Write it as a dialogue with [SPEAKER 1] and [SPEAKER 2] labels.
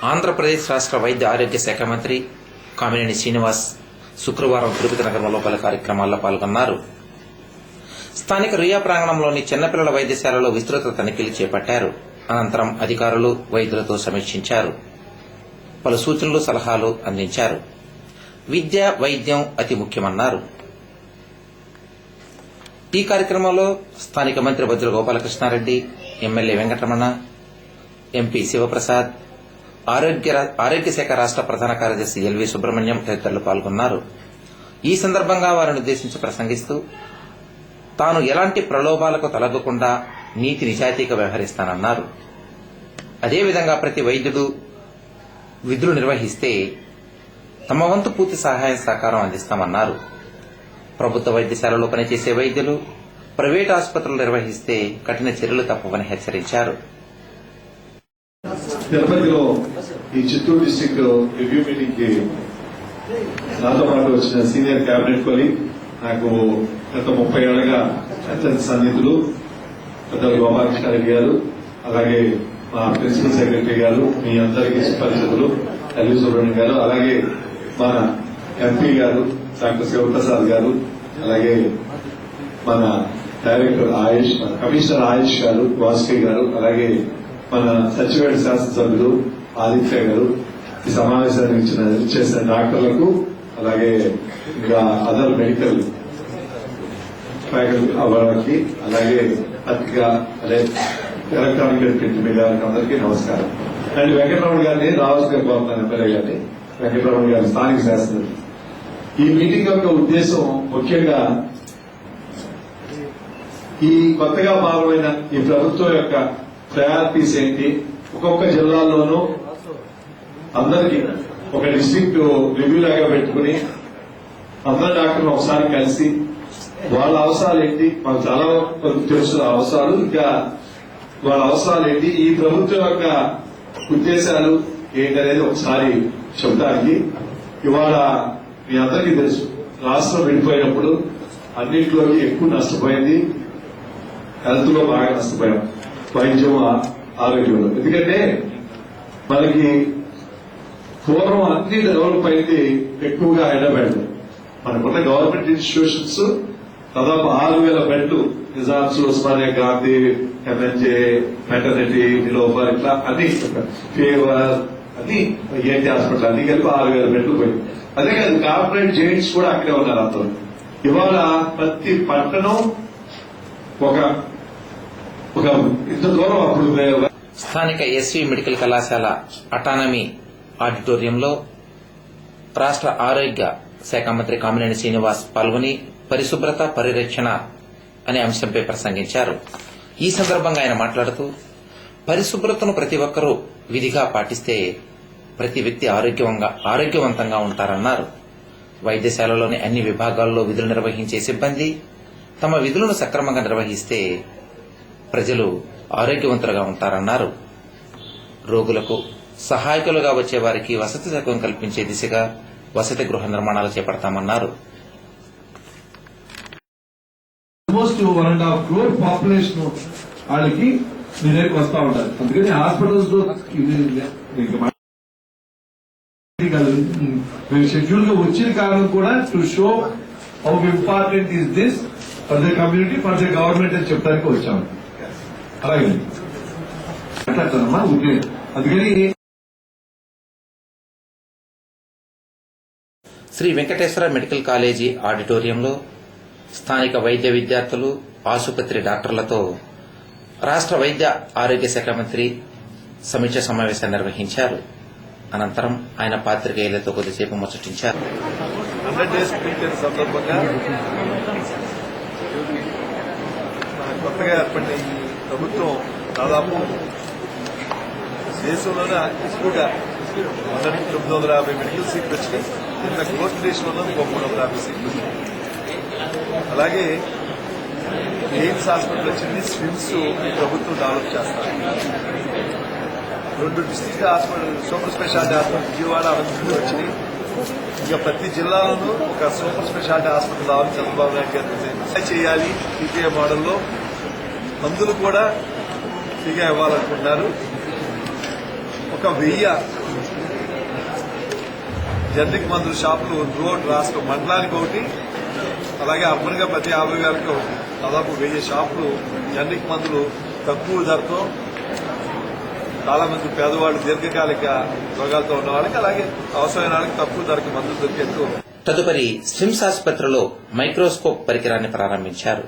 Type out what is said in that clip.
[SPEAKER 1] ఆంధ్రప్రదేశ్ రాష్ట్ర వైద్య ఆరోగ్య శాఖ మంత్రి కామినేని శ్రీనివాస్ శుక్రవారం తిరుపతి నగరంలో పలు కార్యక్రమాల్లో పాల్గొన్నారు. స్థానిక రియా ప్రాంగణంలోని చిన్నపిల్లల వైద్యశాలలో విస్తృత తనిఖీలు చేపట్టారు. అనంతరం అధికారులు వైద్యులతో సమీక్షించారు. పలు సూచనలు సలహాలు అందించారు. విద్య వైద్యం అతి ముఖ్యమన్నారు. ఈ కార్యక్రమంలో స్థానిక మంత్రి బొజ్జల గోపాలకృష్ణారెడ్డి, ఎమ్మెల్యే వెంకటరమణ, ఎంపీ శివప్రసాద్, ఆరోగ్య శాఖ రాష్ట్ర ప్రధాన కార్యదర్శి ఎల్వి సుబ్రహ్మణ్యం తదితరులు పాల్గొన్నారు. ఈ సందర్భంగా వారిని ఉద్దేశించి ప్రసంగిస్తూ తాను ఎలాంటి ప్రలోభాలకు తలగ్గకుండా నీతి నిజాయితీగా వ్యవహరిస్తానన్నారు. అదేవిధంగా ప్రతి వైద్యుడు విధులు నిర్వహిస్తే తమ వంతు పూర్తి సహాయ సహకారం అందిస్తామన్నారు. ప్రభుత్వ వైద్యశాలలో పనిచేసే వైద్యులు ప్రైవేటు ఆసుపత్రులు నిర్వహిస్తే కఠిన చర్యలు తప్పవని హెచ్చరించారు.
[SPEAKER 2] తిరుపతిలో ఈ చిత్తూరు డిస్టిక్ రివ్యూ మీటింగ్ కి నాతో పాటు వచ్చిన సీనియర్ కేబినెట్ కొలీగ్, నాకు గత 30 ఏళ్లుగా అత్యంత సన్నిహితులు పెద్దలు గోపాలకృష్ణారెడ్డి గారు, అలాగే మా ప్రిన్సిపల్ సెక్రటరీ గారు, మీ అందరికీ సుపరిచితులు ఎల్వి సుబ్రహ్మణ్యం గారు, అలాగే మన ఎంపీ గారు డాక్టర్ శివప్రసాద్ గారు, అలాగే మన డైరెక్టర్ ఆయుష్, మన కమిషనర్ ఆయుష్ గారు, వాసుకి గారు, అలాగే మన సచివేట్ శాసనసభ్యులు ఆదిత్య గారు, ఈ సమావేశానికి ఇచ్చేసిన డాక్టర్లకు, అలాగే ఇంకా అదర్ మెడికల్ ఫ్యాకల్టీ వాళ్ళకి, అలాగే పత్రిక అదే ఎలక్ట్రానిక్ ప్రింట్ మీడియా అందరికీ నమస్కారం. అండ్ వెంకటరమణ గారిని రావాల్సిన కోరుతున్నాను, ఎమ్మెల్యే గారిని, వెంకటరమణ గారి స్థానిక శాసనసభ్యులు. ఈ మీటింగ్ యొక్క ఉద్దేశం ముఖ్యంగా ఈ కొత్తగా భాగమైన ఈ ప్రభుత్వం యొక్క ప్రయారిటీస్ ఏంటి, ఒక్కొక్క జిల్లాల్లోనూ అందరికీ ఒక డిస్ట్రిక్ట్ రివ్యూ లాగా పెట్టుకుని అందరు డాక్టర్లు ఒకసారి కలిసి వాళ్ళ అవసరాలు ఏంటి, మాకు చాలా తెలుసు అవసరాలు, ఇంకా వాళ్ళ అవసరాలు ఏంటి, ఈ ప్రభుత్వం యొక్క ఉద్దేశాలు ఏంటనేది ఒకసారి చెప్పడానికి. ఇవాళ మీ అందరికీ తెలుసు, రాష్ట్రం విడిపోయినప్పుడు అన్నింటిలోకి ఎక్కువ నష్టపోయింది హెల్త్ లో బాగా నష్టపోయాం, వైద్యం ఆరోగ్యంలో. ఎందుకంటే మనకి పూర్వం అన్ని డెవలప్ అయింది ఎక్కువగా హైదరాబాద్. మనకున్న గవర్నమెంట్ ఇన్స్టిట్యూషన్స్ దాదాపు 6,000 బెడ్లు, నిజామ్స్, ఉస్మానియా గాంధీ, ఎంఎన్జే, మెటర్నిటీ, నిలోఫర్, ఇట్లా అన్ని ఫీవర్ అన్ని ఏంటి హాస్పిటల్ అన్ని కలిపి 6,000 బెడ్లు పోయింది. అదే కాదు, కార్పొరేట్ జైంట్స్ కూడా అక్కడే ఉన్నారు అందరూ. ఇవాళ ప్రతి పట్టణం ఒక ఇంత దూరం. అప్పుడు
[SPEAKER 1] స్థానిక ఎస్వి మెడికల్ కళాశాల అటానమీ ఆడిటోరియంలో రాష్ట్ర ఆరోగ్య శాఖ మంత్రి కామినేని శ్రీనివాస్ పాల్గొని పరిశుభ్రత పరిరక్షణ అనే అంశంపై ప్రసంగించారు. ఈ సందర్భంగా ఆయన మాట్లాడుతూ పరిశుభ్రతను ప్రతి ఒక్కరూ విధిగా పాటిస్తే ప్రతి వ్యక్తి ఆరోగ్యవంతంగా ఉంటారన్నారు. వైద్యశాలలోని అన్ని విభాగాల్లో విధులు నిర్వహించే సిబ్బంది తమ విధులను సక్రమంగా నిర్వహిస్తే ప్రజలు ఆరోగ్యవంతులుగా ఉంటారన్నారు. రోగులకు సహాయకులుగా వచ్చే వారికి వసతి సౌకర్యం కల్పించే దిశగా వసతి గృహ నిర్మాణాలు చేపడతామన్నారు.
[SPEAKER 3] ఆల్మోస్ట్ 1.5 crore పాపులేషన్ వాళ్ళకి మీ దగ్గరికి వస్తా ఉంటారు. అందుకని హాస్పిటల్స్ లో మేము షెడ్యూల్ గా వచ్చిన కారణం కూడా to show how important is this for the community, for the government అని చెప్పడానికి వచ్చాము. అలాగే మాట్లాడతానమ్మా. అందుకని
[SPEAKER 1] శ్రీ వెంకటేశ్వర మెడికల్ కాలేజీ ఆడిటోరియంలో స్థానిక వైద్య విద్యార్థులు, ఆసుపత్రి డాక్టర్లతో రాష్ట్ర వైద్య ఆరోగ్య శాఖ మంత్రి సమీక్ష సమావేశం నిర్వహించారు. అనంతరం ఆయన పాత్రికేయులతో కొద్దిసేపు ముచ్చటించారు.
[SPEAKER 2] 100 days పీరియడ్ సందర్భంగా కొత్తగా ఏర్పడిన ఈ ప్రభుత్వం దాదాపు దేశంలోనే ఎక్కువగా 950 మెడికల్ సీట్లు వచ్చినాయి. నిన్న గ్రోత్ దేశంలో 350 సీట్లు వచ్చినాయి. అలాగే ఎయిమ్స్ హాస్పిటల్ వచ్చింది, స్విమ్స్ ఈ ప్రభుత్వం డెవలప్ చేస్తారు. 2 district hospital, super speciality hospital Vijayawada, Anantapuram వచ్చినాయి. ఇంకా ప్రతి జిల్లాలోనూ ఒక సూపర్ స్పెషాలిటీ హాస్పిటల్ రావాలని చంద్రబాబు నాయుడు గారు చేయాలి. టీపీఏ మోడల్లో మందులు కూడా ఫ్రీగా ఇవ్వాలనుకుంటున్నారు. ఒక
[SPEAKER 4] ఒక 1000 జనరిక్ మందుల షాపులు త్రూఅవుట్ రాష్ట్రం, మండలానికి ఒకటి, అలాగే అర్బన్ గా ప్రతి 50 వేలకు ఒకటి, దాదాపు 1000 షాపులు జనరిక్ మందులు తక్కువ ధరతో చాలా మంది పేదవాళ్ళు, దీర్ఘకాలిక రోగాలతో ఉన్న వాళ్ళకి, అలాగే అవసరమైన వాళ్ళకి తక్కువ ధరకు మందులు దొరికేందుకు.
[SPEAKER 1] తదుపరి స్విమ్స్ ఆసుపత్రిలో మైక్రోస్కోప్ పరికరాన్ని ప్రారంభించారు.